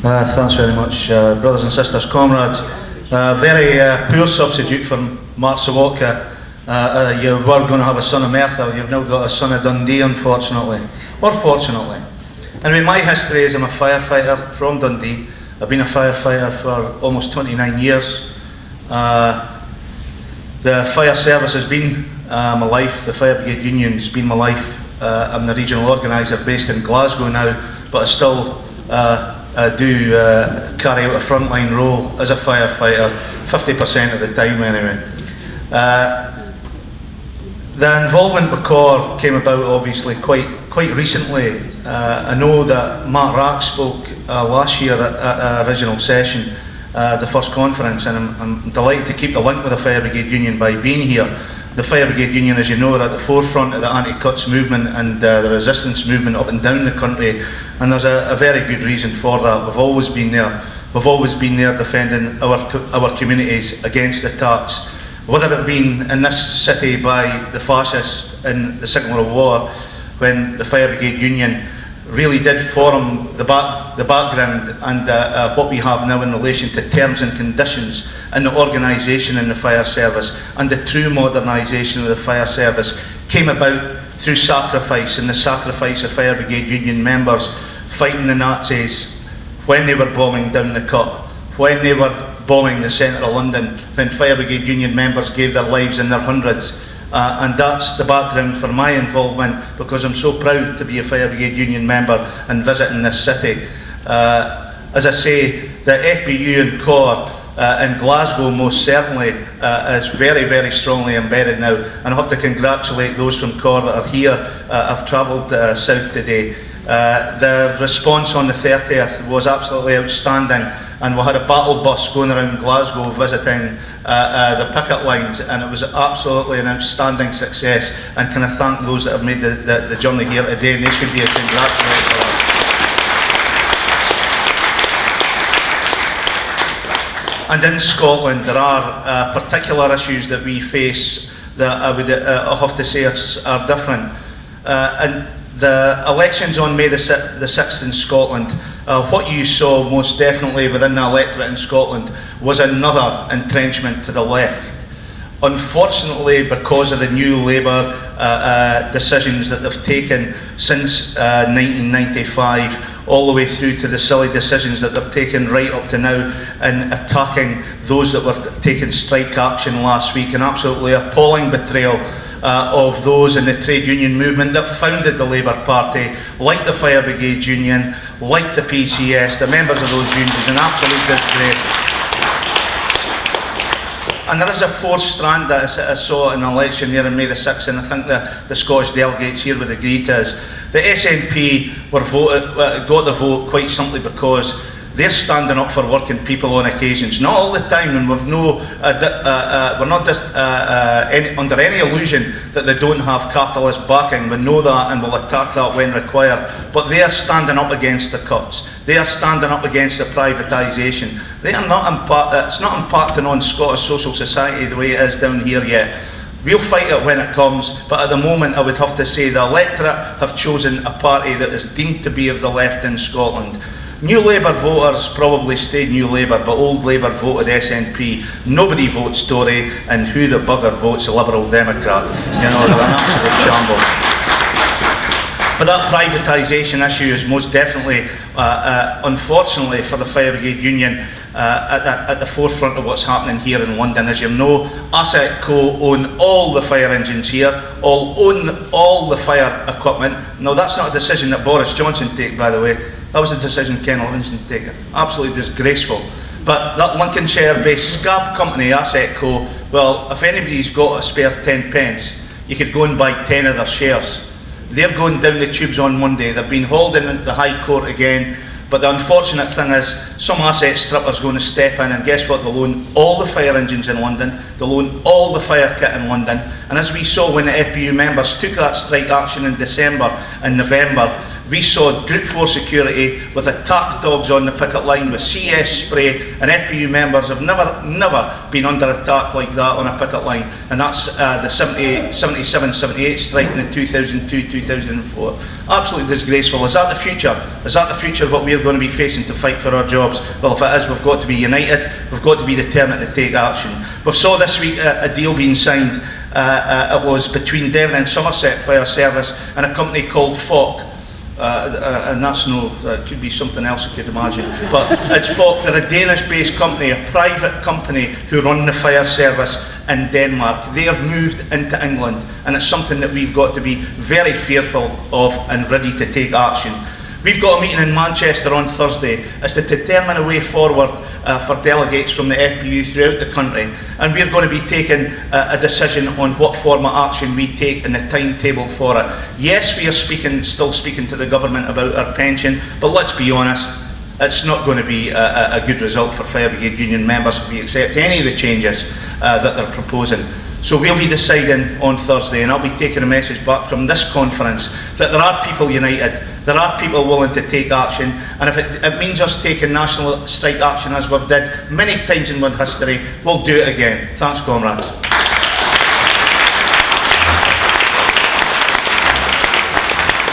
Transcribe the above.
Thanks very much, brothers and sisters, comrades. Very poor substitute for Mark Sawatka. You were going to have a son of Merthyr, you've now got a son of Dundee, unfortunately, or fortunately. Anyway, my history is I'm a firefighter from Dundee. I've been a firefighter for almost 29 years. The fire service has been my life, the Fire Brigade Union has been my life. I'm the regional organiser based in Glasgow now, but I still do carry out a frontline role as a firefighter, 50% of the time anyway. The involvement with COR came about obviously quite recently. I know that Mark Rack spoke last year at the original session, the first conference, and I'm delighted to keep the link with the Fire Brigade Union by being here. The Fire Brigade Union, as you know, are at the forefront of the anti-cuts movement and the resistance movement up and down the country, and there's a very good reason for that. We've always been there. We've always been there defending our communities against attacks, whether it been in this city by the fascists in the Second World War, when the Fire Brigade Union really did form the background and what we have now in relation to terms and conditions and the organisation in the fire service, and the true modernisation of the fire service came about through sacrifice, and the sacrifice of Fire Brigade Union members fighting the Nazis when they were bombing down the cut, when they were bombing the centre of London, when Fire Brigade Union members gave their lives in their hundreds. And that's the background for my involvement, because I'm so proud to be a Fire Brigade Union member and visiting this city. As I say, the FBU and COR in Glasgow most certainly is very strongly embedded now, and I have to congratulate those from COR that are here. I've travelled south today. The response on the 30th was absolutely outstanding, and we had a battle bus going around Glasgow visiting the picket lines, and it was absolutely an outstanding success, and can I thank those that have made the journey here today, and they should be congratulated for that. And in Scotland there are particular issues that we face that I would have to say are different. And the elections on May the 6th in Scotland, what you saw most definitely within the electorate in Scotland was another entrenchment to the left. Unfortunately, because of the new Labour decisions that they've taken since 1995, all the way through to the silly decisions that they've taken right up to now in attacking those that were taking strike action last week, an absolutely appalling betrayal of those in the trade union movement that founded the Labour Party, like the Fire Brigade Union, like the PCS, the members of those unions, an absolute disgrace. And there is a fourth strand that I saw in an election there on May the 6th, and I think the Scottish delegates here would agree to us. The SNP got the vote quite simply because they're standing up for working people on occasions, not all the time, and we're not just under any illusion that they don't have capitalist backing. We know that, and we'll attack that when required. But they are standing up against the cuts. They are standing up against the privatisation. They are not it's not impacting on Scottish social society the way it is down here yet. We'll fight it when it comes, but at the moment I would have to say the electorate have chosen a party that is deemed to be of the left in Scotland. New Labour voters probably stayed New Labour, but old Labour voted SNP. Nobody votes Tory, and who the bugger votes a Liberal Democrat? You know, they're an absolute shambles. But that privatisation issue is most definitely, unfortunately for the Fire Brigade Union, at the forefront of what's happening here in London. As you know, Asset Co own all the fire engines here, own all the fire equipment. Now that's not a decision that Boris Johnson took, by the way. That was a decision Ken Livingstone took. Absolutely disgraceful. But that Lincolnshire-based scab company, Asset Co, well, if anybody's got a spare 10 pence, you could go and buy 10 of their shares. They're going down the tubes on Monday. They've been hauled in the High Court again. But the unfortunate thing is, some asset stripper's going to step in, and guess what? They'll own all the fire engines in London, they'll own all the fire kit in London, and as we saw when the FBU members took that strike action in December and November, we saw Group 4 security with attack dogs on the picket line with CS spray, and FPU members have never been under attack like that on a picket line, and that's the 77-78 strike in the 2002-2004. Absolutely disgraceful. Is that the future? Is that the future what we're going to be facing to fight for our jobs? Well, if it is, we've got to be united, we've got to be determined to take action. We saw this week a deal being signed. It was between Devon and Somerset Fire Service and a company called FOC. And that's it could be something else I could imagine, but it's FOC. They're a Danish-based company, a private company who run the fire service in Denmark. They have moved into England, and it's something that we've got to be very fearful of and ready to take action. We've got a meeting in Manchester on Thursday. It's to determine a way forward for delegates from the FPU throughout the country, and we're going to be taking a decision on what form of action we take and the timetable for it. Yes, we are still speaking to the government about our pension, but let's be honest, it's not going to be a good result for Fire Brigade Union members if we accept any of the changes that they're proposing. So we'll be deciding on Thursday, and I'll be taking a message back from this conference that there are people united, there are people willing to take action, and if it means us taking national strike action as we've did many times in world history, we'll do it again. Thanks, comrades.